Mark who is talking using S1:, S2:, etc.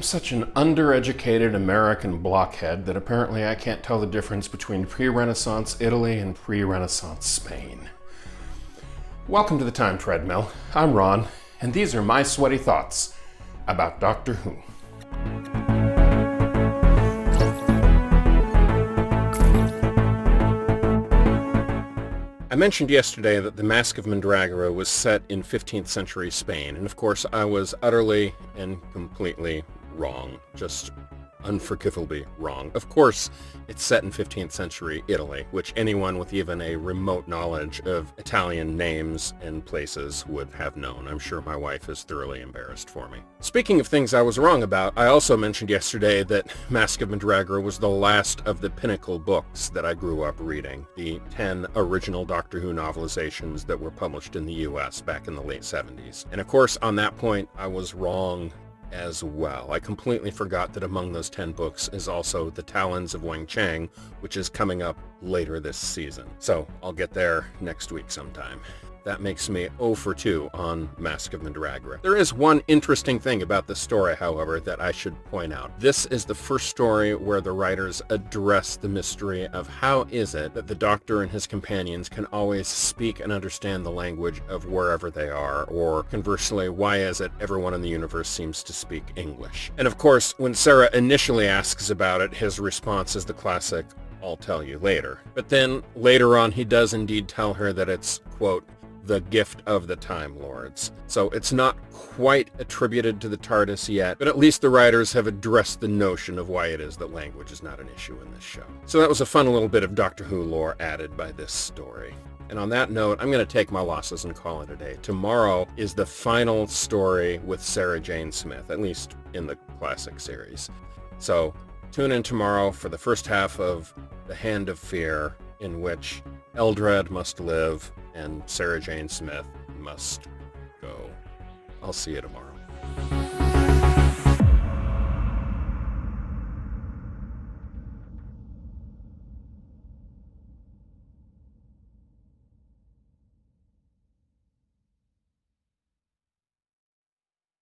S1: such an undereducated American blockhead that apparently I can't tell the difference between pre-Renaissance Italy and pre-Renaissance Spain. Welcome to the Time Treadmill. I'm Ron, and these are my sweaty thoughts about Doctor Who. I mentioned yesterday that the Masque of Mandragora was set in 15th century Spain, and of course I was utterly and completely wrong. Just unforgivably wrong. Of course, it's set in 15th century Italy, which anyone with even a remote knowledge of Italian names and places would have known. I'm sure my wife is thoroughly embarrassed for me. Speaking of things I was wrong about, I also mentioned yesterday that Masque of Mandragora was the last of the pinnacle books that I grew up reading, the 10 original Doctor Who novelizations that were published in the US back in the late 70s. And of course, on that point, I was wrong as well. I completely forgot that among those 10 books is also The Talons of Wang Chang, which is coming up later this season. So I'll get there next week sometime. That makes me 0 for 2 on Masque of Mandragora. There is one interesting thing about this story, however, that I should point out. This is the first story where the writers address the mystery of how is it that the Doctor and his companions can always speak and understand the language of wherever they are, or conversely, why is it everyone in the universe seems to speak English? And of course, when Sarah initially asks about it, his response is the classic, "I'll tell you later." But then later on, he does indeed tell her that it's, quote, the gift of the Time Lords. So it's not quite attributed to the TARDIS yet, but at least the writers have addressed the notion of why it is that language is not an issue in this show. So that was a fun little bit of Doctor Who lore added by this story. And on that note, I'm going to take my losses and call it a day. Tomorrow is the final story with Sarah Jane Smith, at least in the classic series. So tune in tomorrow for the first half of The Hand of Fear, in which Eldred must live and Sarah Jane Smith must go. I'll see you tomorrow.